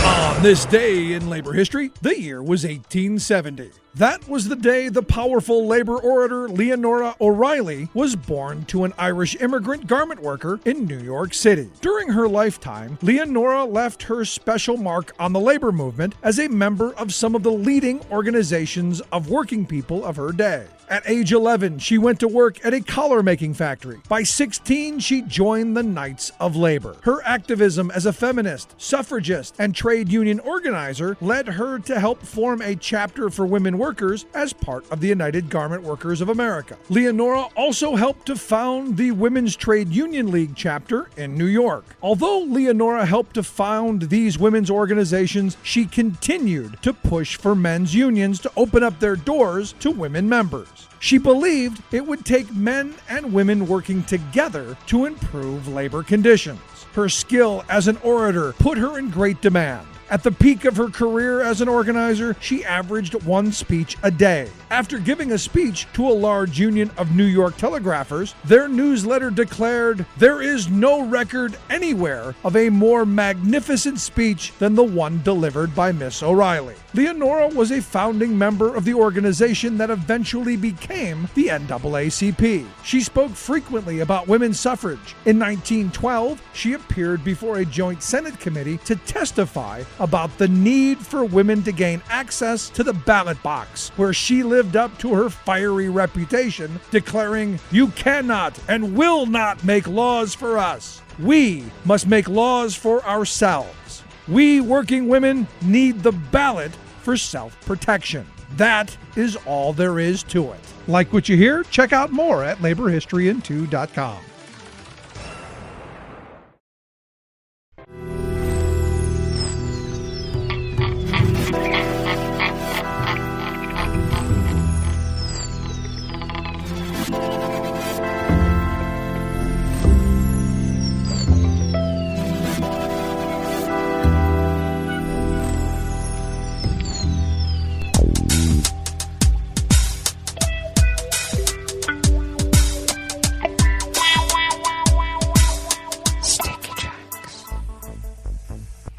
On this day in labor history, the year was 1870. That was the day the powerful labor orator Leonora O'Reilly was born to an Irish immigrant garment worker in New York City. During her lifetime, Leonora left her special mark on the labor movement as a member of some of the leading organizations of working people of her day. At age 11, she went to work at a collar-making factory. By 16, she joined the Knights of Labor. Her activism as a feminist, suffragist, and trade union organizer led her to help form a chapter for women workers as part of the United Garment Workers of America. Leonora also helped to found the Women's Trade Union League chapter in New York. Although Leonora helped to found these women's organizations, she continued to push for men's unions to open up their doors to women members. She believed it would take men and women working together to improve labor conditions. Her skill as an orator put her in great demand. At the peak of her career as an organizer, she averaged one speech a day. After giving a speech to a large union of New York telegraphers, their newsletter declared, "There is no record anywhere of a more magnificent speech than the one delivered by Miss O'Reilly." Leonora was a founding member of the organization that eventually became the NAACP. She spoke frequently about women's suffrage. In 1912, she appeared before a joint Senate committee to testify about the need for women to gain access to the ballot box, where she lived up to her fiery reputation, declaring, "You cannot and will not make laws for us. We must make laws for ourselves. We working women need the ballot for self-protection." That is all there is to it. Like what you hear? Check out more at laborhistoryin2.com.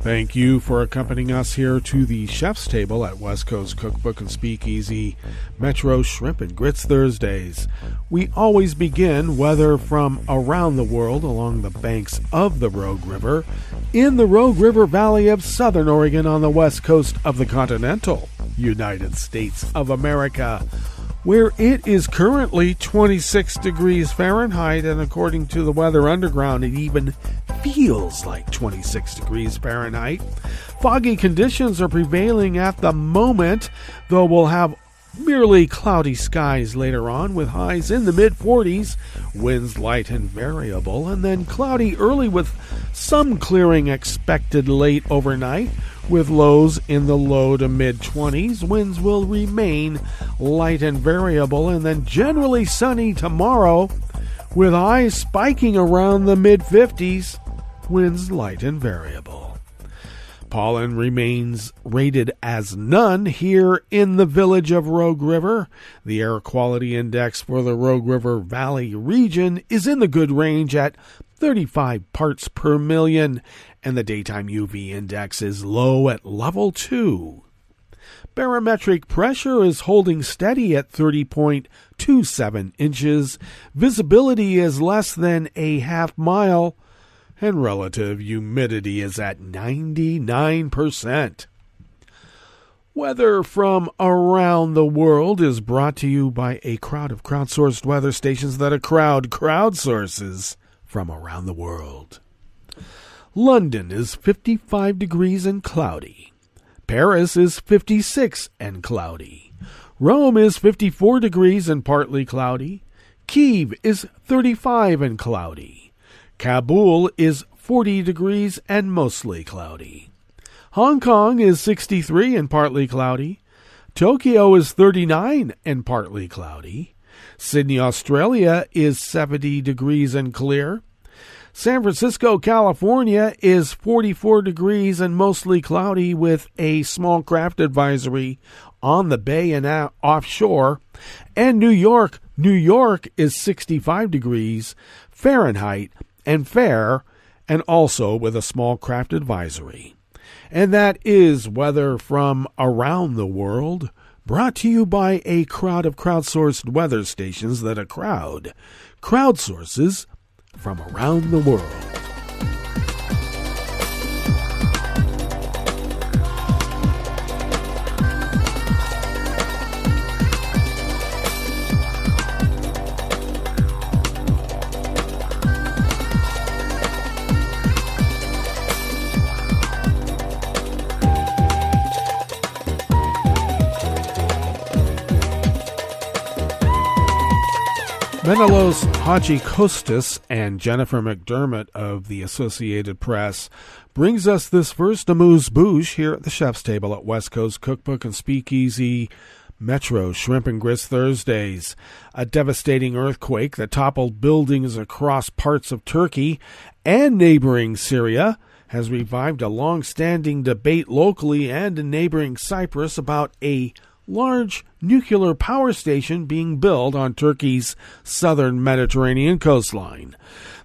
Thank you for accompanying us here to the Chef's Table at West Coast Cookbook and Speakeasy, Metro Shrimp and Grits Thursdays. We always begin, whether from around the world along the banks of the Rogue River, in the Rogue River Valley of Southern Oregon on the west coast of the continental United States of America, where it is currently 26 degrees Fahrenheit, and according to the Weather Underground, it even feels like 26 degrees Fahrenheit. Foggy conditions are prevailing at the moment, though we'll have merely cloudy skies later on with highs in the mid-40s, winds light and variable, and then cloudy early with some clearing expected late overnight, with lows in the low to mid-20s. Winds will remain light and variable, and then generally sunny tomorrow, with highs spiking around the mid-50s, winds light and variable. Pollen remains rated as none here in the village of Rogue River. The air quality index for the Rogue River Valley region is in the good range at 35 parts per million, and the daytime UV index is low at level 2. Barometric pressure is holding steady at 30.27 inches. Visibility is less than a half mile, and relative humidity is at 99%. Weather from around the world is brought to you by a crowd of crowdsourced weather stations that a crowd crowdsources from around the world. London is 55 degrees and cloudy. Paris is 56 and cloudy. Rome is 54 degrees and partly cloudy. Kyiv is 35 and cloudy. Kabul is 40 degrees and mostly cloudy. Hong Kong is 63 and partly cloudy. Tokyo is 39 and partly cloudy. Sydney, Australia is 70 degrees and clear. San Francisco, California is 44 degrees and mostly cloudy with a small craft advisory on the bay and offshore. And New York is 65 degrees Fahrenheit and fair, and also with a small craft advisory. And that is weather from around the world, brought to you by a crowd of crowdsourced weather stations that a crowd crowdsources from around the world. Menelos Hadjikostas and Jennifer McDermott of the Associated Press brings us this first amuse-bouche here at the Chef's Table at West Coast Cookbook and Speakeasy, Metro Shrimp and Grits Thursdays. A devastating earthquake that toppled buildings across parts of Turkey and neighboring Syria has revived a long-standing debate locally and in neighboring Cyprus about a large nuclear power station being built on Turkey's southern Mediterranean coastline.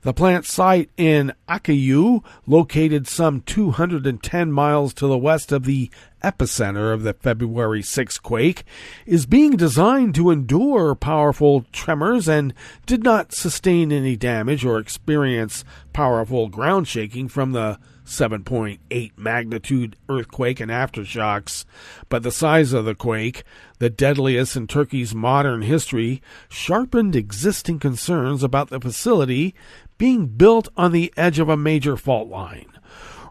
The plant site in Akkayou, located some 210 miles to the west of the epicenter of the February 6 quake, is being designed to endure powerful tremors and did not sustain any damage or experience powerful ground shaking from the 7.8 magnitude earthquake and aftershocks. But the size of the quake, the deadliest in Turkey's modern history, sharpened existing concerns about the facility being built on the edge of a major fault line.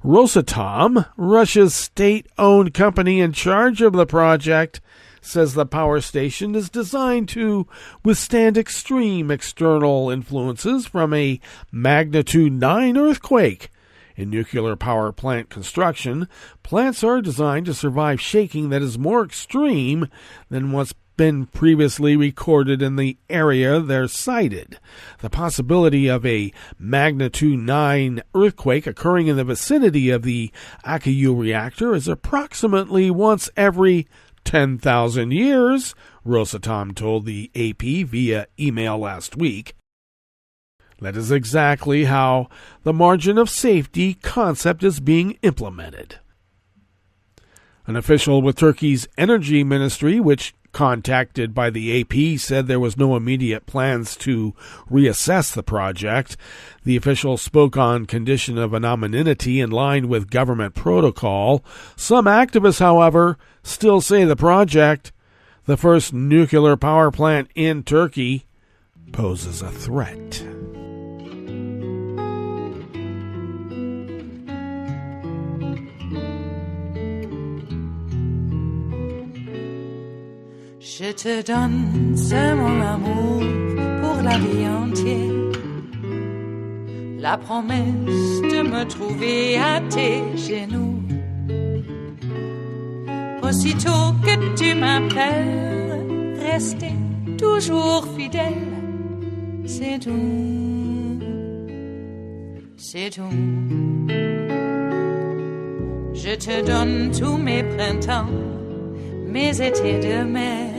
Rosatom, Russia's state-owned company in charge of the project, says the power station is designed to withstand extreme external influences from a magnitude 9 earthquake. In nuclear power plant construction, plants are designed to survive shaking that is more extreme than what's been previously recorded in the area they're sited. The possibility of a magnitude 9 earthquake occurring in the vicinity of the Appétit reactor is approximately once every 10,000 years, Rosatom told the AP via email last week. That is exactly how the margin of safety concept is being implemented. An official with Turkey's energy ministry, which contacted by the AP, said there was no immediate plans to reassess the project. The official spoke on condition of anonymity in line with government protocol. Some activists, however, still say the project, the first nuclear power plant in Turkey, poses a threat. Je te donne c'est mon amour pour la vie entière. La promesse de me trouver à tes genoux. Aussitôt que tu m'appelles, rester toujours fidèle. C'est tout, c'est tout. Je te donne tous mes printemps, mes étés de mer.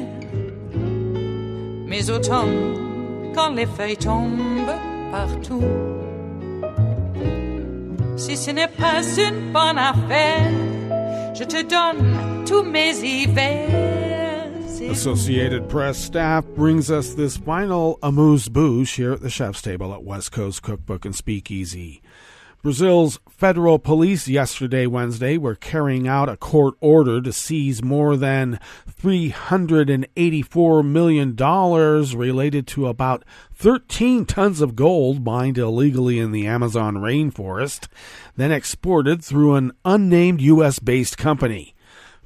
Mes automnes, quand les feuilles tombent partout. Si ce n'est pas une bonne affaire, je te donne tous mes hivers. Associated Press staff brings us this final amuse-bouche here at the chef's table at West Coast Cookbook and Speakeasy. Brazil's federal police yesterday, Wednesday, were carrying out a court order to seize more than $384 million related to about 13 tons of gold mined illegally in the Amazon rainforest, then exported through an unnamed U.S.-based company.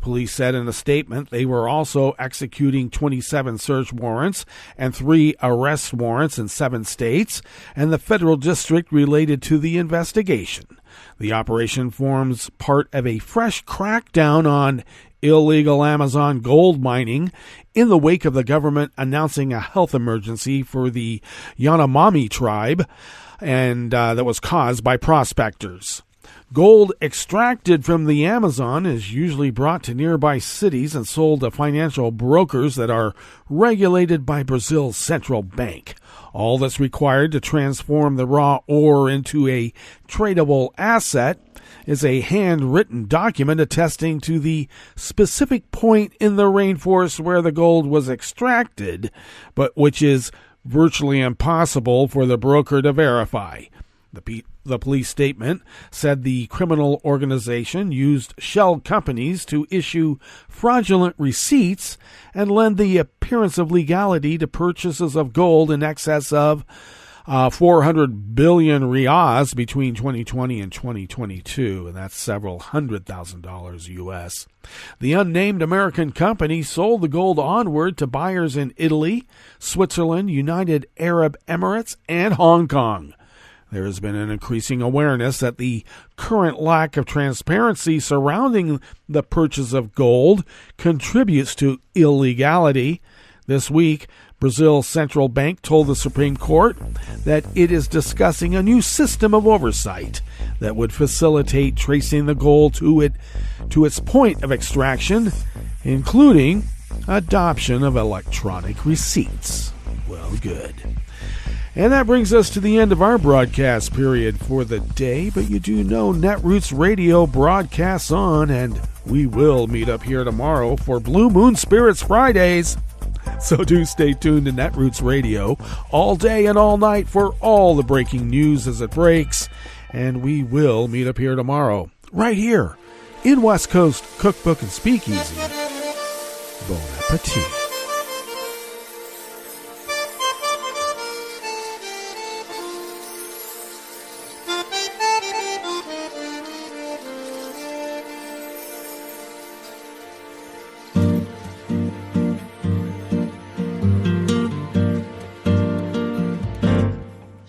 Police said in a statement they were also executing 27 search warrants and 3 arrest warrants in 7 states, and the federal district related to the investigation. The operation forms part of a fresh crackdown on illegal Amazon gold mining in the wake of the government announcing a health emergency for the Yanomami tribe, and that was caused by prospectors. Gold extracted from the Amazon is usually brought to nearby cities and sold to financial brokers that are regulated by Brazil's central bank. All that's required to transform the raw ore into a tradable asset is a handwritten document attesting to the specific point in the rainforest where the gold was extracted, but which is virtually impossible for the broker to verify. The police statement said the criminal organization used shell companies to issue fraudulent receipts and lend the appearance of legality to purchases of gold in excess of 400 billion reais between 2020 and 2022, and that's several $100,000 U.S. The unnamed American company sold the gold onward to buyers in Italy, Switzerland, United Arab Emirates, and Hong Kong. There has been an increasing awareness that the current lack of transparency surrounding the purchase of gold contributes to illegality. This week, Brazil's central bank told the Supreme Court that it is discussing a new system of oversight that would facilitate tracing the gold to its point of extraction, including adoption of electronic receipts. Well, good. And that brings us to the end of our broadcast period for the day, but you do know Netroots Radio broadcasts on, and we will meet up here tomorrow for Blue Moon Spirits Fridays. So do stay tuned to Netroots Radio all day and all night for all the breaking news as it breaks, and we will meet up here tomorrow, right here, in West Coast Cookbook and Speakeasy. Bon appetit.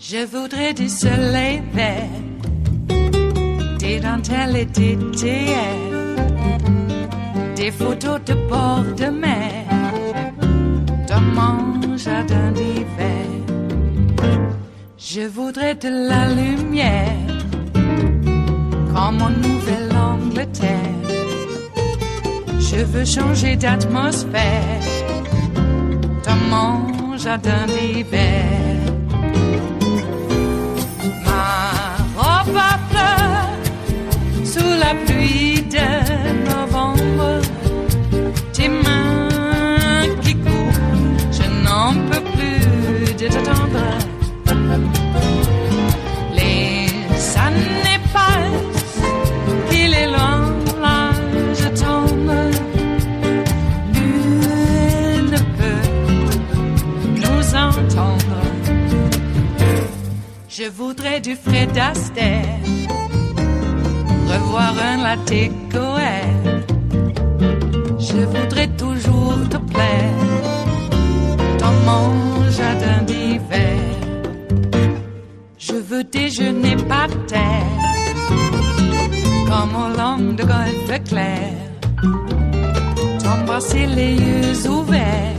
Je voudrais du soleil vert, des dentelles et des théières, des photos de bord de mer, dans mon jardin d'hiver. Je voudrais de la lumière, comme en Nouvelle-Angleterre. Je veux changer d'atmosphère, dans mon jardin d'hiver. Robe à fleurs, sous la pluie de novembre, tes mains qui courent, je n'en peux plus de t'attendre. Les années passent, il est loin, là je tombe. Nul ne peut nous entendre. Je voudrais du Fred Astaire, revoir un latte coère. Je voudrais toujours te plaire, dans mon jardin d'hiver. Je veux déjeuner par terre, comme au long de golfe clair. T'embrasser les yeux ouverts,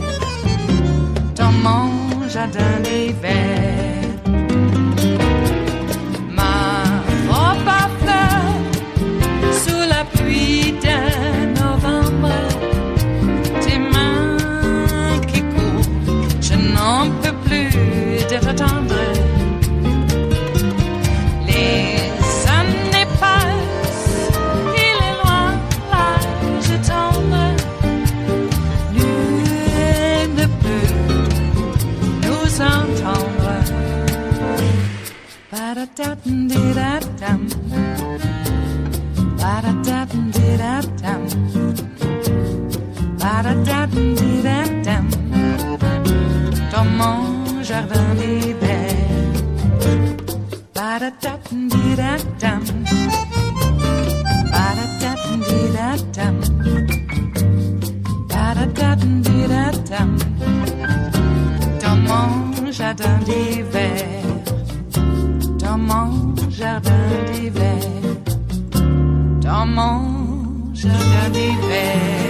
dans mon jardin d'hiver. Attendre. Les années passent, il est loin, là je tombe. Nul ne peut nous entendre. Ba-da-da-dum-di-da-dum, ba-da-da-dum-di-da-dum, ba-da-da-dum-di-da-dum, dans mon jardin d'hiver. Ba-da-da-dum-di-da-dum, ba-da-da-dum-di-da-dum, ba-da-da-dum-di-da-dum, dans mon jardin d'hiver, dans mon jardin d'hiver, dans mon jardin d'hiver.